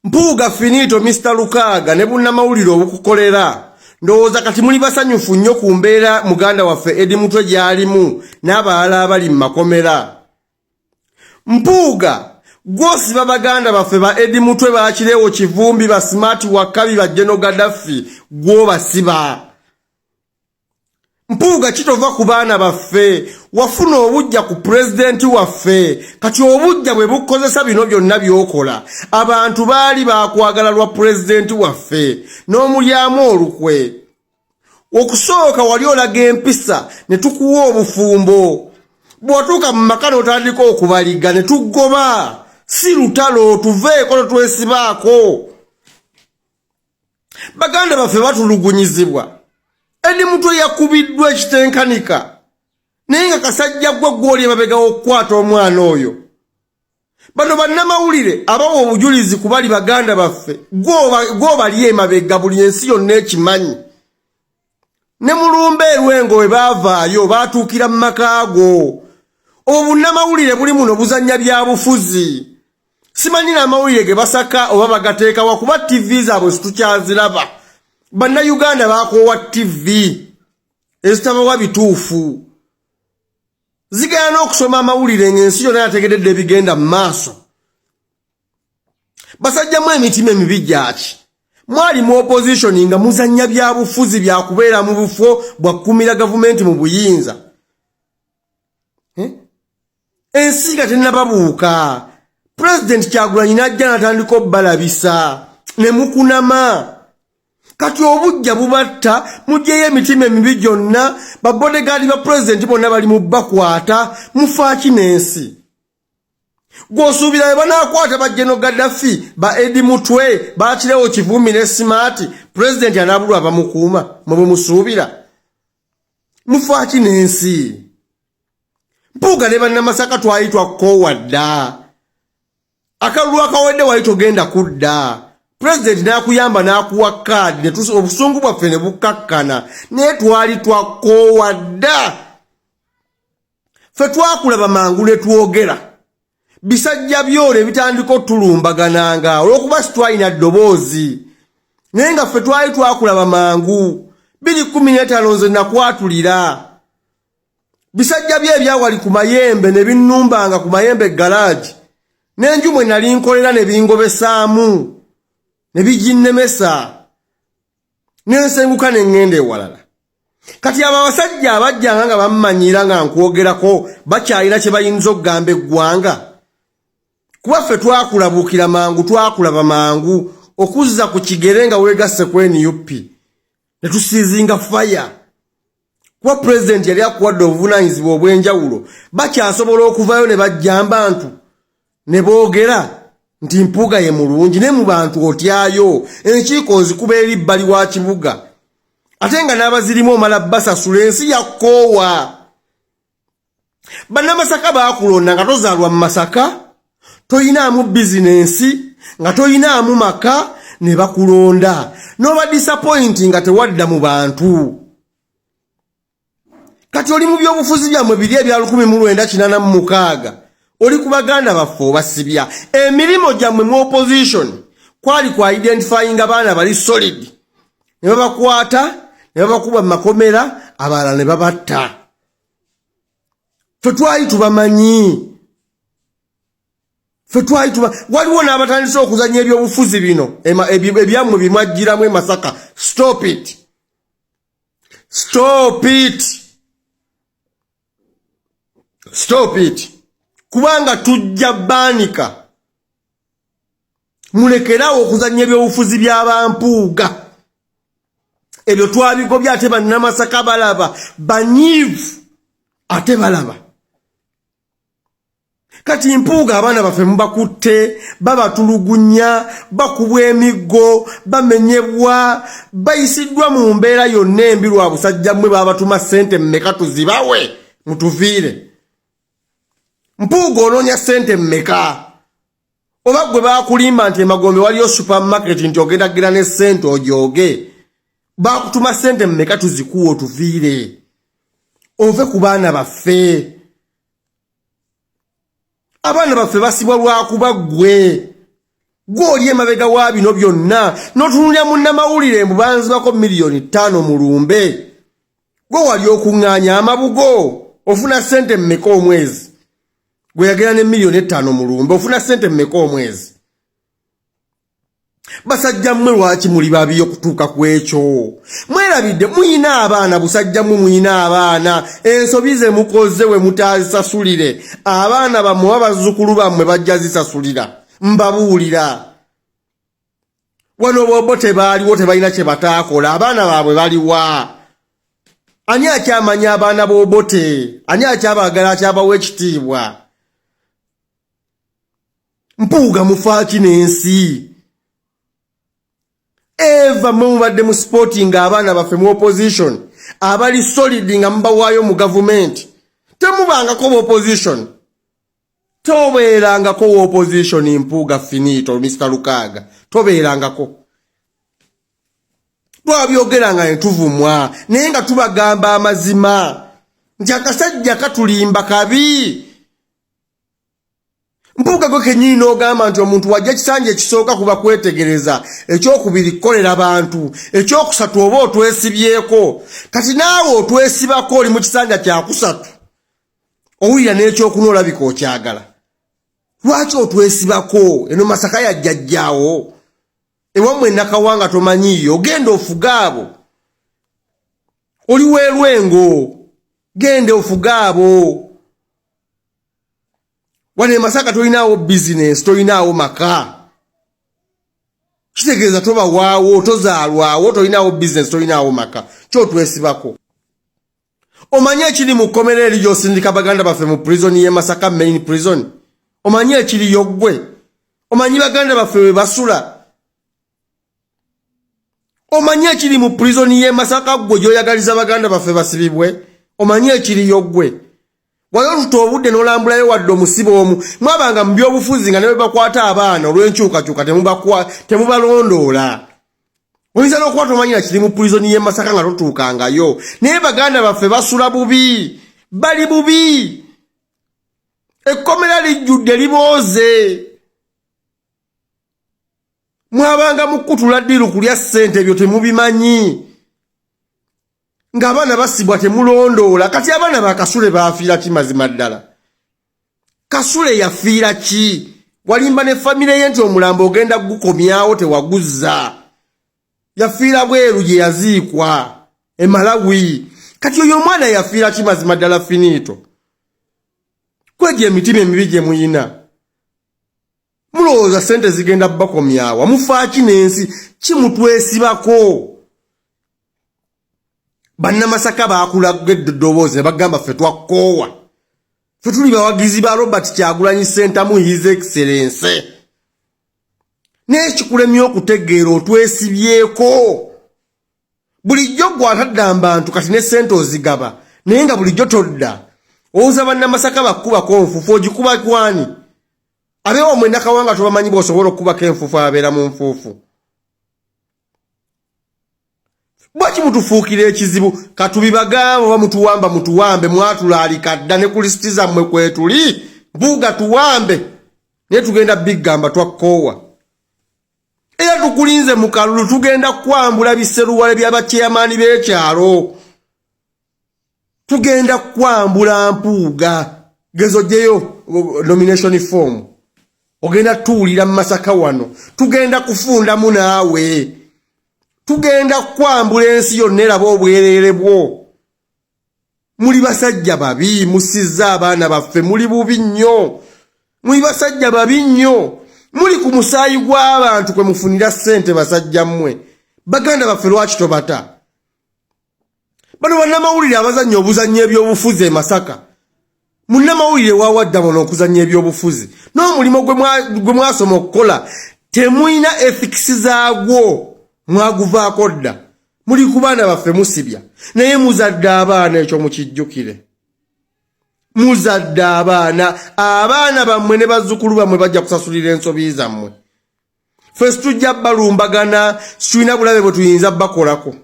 Mpuuga finito Mr. Lukaga ne bunnamawulire obukukolera ndowooza kati muli basanyufu nnyo ku mbeera muganda waffe Eddie Mutwe gy'alimu n'abalala abali mu makomera. Mpuuga gw'osiba baganda baffe ba Eddie Mutwe baakireewo Kivumbi ba Smart Wakabi ba General Gaddafi gw'obasiba. Mpuuga kitova ku baana baffe wafuna obujja ku pulezidenti waffe kati obujja bwe bukozesa bino byonna by'okola abantu baali baakwagala lwa pulezidenti waffe n'omulyamu olukwe. Okusooka wali olaga empisa ne tukuwa obufumbo bw'otuuka mu maka n'otandika okubaliga ne tuggoba si lutalo tuveeko totwesibaako. Baganda baffe batulugunyizibwa. Eddie Mutwe yakubiddwa ekitenkanika naye nga kasajja gwe gw'oli emabega w'okukwata omwana oyo. Bano bannamawulire abawa obujulizi ku bali baganda baffe gw'obali emabega buli ensi yonna ekimanyi. Ne mulumba erwengo bwe baavaayo baatuukira mu maka go. Obunnamawulire buli muno buzannya bya bufuzi. Simanyi n'amawulire ge basaka oba bagateeka wakuba TV zaabwe situkyaziraba. Bannayuganda bakoowa TV ezitabawa bituufu. Zigenda n'okusoma amawulire ng'ensi yonna yategedde ebigenda mu maaso. Basajjamu emitima emibi gyaki. Mwali mu opposition nga muzannya bya bufuzi bya kubeera mu bufo bwa kukumira gavumenti mu buyinza. Ensi nga tennababuuka. President Kyagulanyi n'ajja n'atandika obbalabisa ne mukunama. Kati obujja bubatta mugyeyo emitima emibi gyonna babodegaadi ba pulezidenti bonna bali mu bakwata mufaaki n'ensi. Gw'osuubira be banaakwata ba General Gaddafi ba Eddie Mutwe baakireewo Kivumbi ne Smart pulezidenti anaabulwa bamukuuma mwe bwe musuubira mufaaki n'ensi. Mpuuga ne bannamasaka twayitwa koowa dda. Akalulu akawedde wali togenda kudda. President n'akuyamba n'akuwa kaadi ne obusungu bwaffe ne bukakkana naye twali twakoowa dda. Ffe twakulaba mangu ne twogera. Bisajja byole bitandika otulumbagananga olw'okuba sitwalina ddoboozi. Naye nga ffe twali twakulaba mangu 2015 nze nakwatulira. Bisajja bye ebyawali ku mayembe ne binnumbanga ku mayembe garage. N'enju mwe nali nkolera ne bingobesaamu. Ne bijinnemesa n'ensenguka ne ngende ewalala. Kati abo abasajja abajjanga nga bammanyira nga nkwogerako bakyalina kye bayinza okugamba eggwanga. Kuba ffe twakulabuukira mangu twakulaba mangu okuzza ku kigere nga weegasse ku NUP ne tusiizinga faya. Kuba pulezidenti yali akuwadde obuvunaanyizibwa obw'enjawulo bakyasobola okuvayo ne bajja abantu ne boogera nti Mpuuga ye mulungi ne mu bantu otyayo enkiiko nzikuba eri bbali wa kibuga ate nga n'abazirimu omala basasula ensi yakoowa. Bannamasaka baakulonda nga tozaalwa mu Masaka toyinaamu bizinensi nga toyinaamu maka ne bakulonda n'oba disappointi nga tewadda mu bantu. Kati oli mu byobufuzi byammwe biri ebya 1986 oli ku baganda baffe obasibya. Emirimu gyammwe mu opposition kwali kwa identifying abaana bali solid ne babakwata ne babakuba mu makomera abalala ne babatta. Ffe twali tubamanyi. Waliwo n'abatandise okuzannya ebyobufuzi bino ebyammwe bimwajjiramu e Masaka. Stop it. Stop it. Stop it. Kubanga tujja baanika. Mulekerawo okuzannya ebyobufuzi by'abampuuga. Ebyo twabigobya ate bannamasaka balaba. Banyiivu ate balaba. Kati Mpuuga abaana baffe mubakutte babatulugunya bakubwa emiggo bamenyebwa bayisiddwa mu mbeera yonna embi lwa busajja mmwe babatuma ssente mmeka tuzibawe mutuviire. Mpuuga onoonya ssente mmeka? Oba gwe baakulimba nti Emagombe waliyo supermarket nti ogendagira ne ssente ojooge baakutuma ssente mmeka tuzikuwa otuviire ove ku baana baffe. Abaana baffe basibwa lwakuba gwe Gwoli emabega wa bino byonna n'otunulira munnamawulire mbubanzibako miliyoni 5 mu lumbe. Gwe wali okuŋŋaanya amabugo ofuna ssente mmeka omwezi? Gwe yagera ne miliyoni 5 mu lumbe ofuna ssente mmeka omwezi? Basajja mmwe lwaki muli babi okutuuka ku ekyo? Mwerabidde muyina abaana, busajja mmwe muyina abaana, ensobi ze mukoze we mutazisasulire, abaana bammwe abazzukulu bammwe bajja zisasulira. Mbabuulira wano bobo tebaaliwo, tebalina kye bataakola, abaana baabwe baliwa? Ani akyamanya abaana b'obote? Ani akyabaagala, akyabawa ekitiibwa? Mpuuga mufaaki n'ensi. Eva mubadde mu sporting abaana baffe mu opposition abali solid nga mbawaayo mu government. Temubangako mu opposition. Tobeerangako mu opposition Mpuuga finito Mr. Lukaaga. Tobeerangako. Twabyogeranga ne tuvumwa naye nga tubagamba amazima nti akasajja katulimba kabi. Mpuuga gwe kennyini n'ogamba nti omuntu wajja kisanja ekisooka kuba kwetegereza, ekyokubiri kukolera bantu, ekyokusatu oba otwesibyeko. Kati naawe otwesibako oli mu kisanja kyakusatu, owulira n'ekyokuna olabika okyagala. Lwaki otwesibako? Eno Masaka yajjajjaawo. Ewammwe Nakawanga tomanyiyo, genda ofugaabo. Oli weerwengo, genda ofugaabo. Wane Masaka tolinawo business, tolinawo maka. Kitegeeza toba waawo, tozaalwawo, tolinawo business, tolinawo maka. Kyotwesibako. Omanye ekiri mu kkomera eri gy'osindika baganda baffe mu prison y'e Masaka main prison. Omanye ekiri yoggwe. Omanyi baganda baffe we basula. Omanye ekiri mu prison y'e Masaka gwe gy'oyagaliza baganda baffe basibibwe. Omanye ekiri yoggwe. Wayo tutobudde n'olambulayo wadde omusibo omu, mwabanga mu byobufuzi nga ne bakwata abaana olw'enkyukakyuka temubalondoola. Oyinza n'okuba tomanyira kiri mu prison y'e Masaka nga totuukangayo. Naye baganda baffe basula bubi, bali bubi. Ekkomera lijjudde libooze. Mwabanga mukutula ddiru kulya ssente byo temubimanyi. Ng'abaana basibwa temulondoola. Kati abaana ba Kasule baafiira ki mazima ddala? Kasule yafiira ki? Walimba ne famire ye nti omulambo ogenda gukomyawo tewaguzza. Yafiira bweru gye yaziikwa e Malawi. Kati oyo omwana yafiira ki mazima ddala finito? Kwegye emitima emibi gye muyina. Mulowooza ssente zigenda bakomyawa. Mufaaki n'ensi kimutwesibako. Bannamasaka baakulaga eddoboozi ne bagamba ffe twakkoowa. Ffe tuli bawagizi ba Robert Kyagulanyi Ssentamu His Excellency. N'ekikulemye okutegeera otwesibyeko. Bulijjo gw'atadda mbantu kati ne ssente ozigaba. Naye nga bulijjo todda. Owuza bannamasaka bakkubako nfufu ogikuba kwani? Abeewo mwe Nakawanga tobamanyi bw'osobola okukubako enfufu abeera mu nfuufu. Bwaki mutufuukira ekizibu? Katubibagamba oba mutuwamba mutuwambe, mwatulaalika dda ne ku lisiti zammwe kwetuli. Mpuuga tuwambe. Naye tugenda biggamba twakkoowa. Era tukulinze mu kalulu tugenda kwambula biseruwale by'abakyeyamaani b'ekyalo. Tugenda kwambula Mpuuga. Gezo gyeyo nomination form. Ogenda tuulira mu Masaka wano. Tugenda kufundamu naawe. Tugenda kwambula ensi yonna eraba obwereere bwo. Muli basajja babi, musizza abaana baffe, muli bubi nnyo. Muli basajja babi nnyo. Muli ku musaayi gw'abantu kwe mufunira ssente basajja mmwe. Baganda baffe lwaki tobata? Bano bannamawulire abazannya obuzannya eby'obufuzi e Masaka. Munnamawulire waawadda bono okuzannya eby'obufuzi. N'omulimo gwe mwasoma okukola temuyina ethics zaagwo. Mwaguvaako dda. Muli ku baana baffe musibya. Naye muzadde abaana ekyo mukijjukire. Muzadde abaana bammwe ne bazzukulu bammwe bajja kusasulira ensobi zammwe. Ffe tujja balumbagana, tulina bulabe bwe tuyinza bakolako.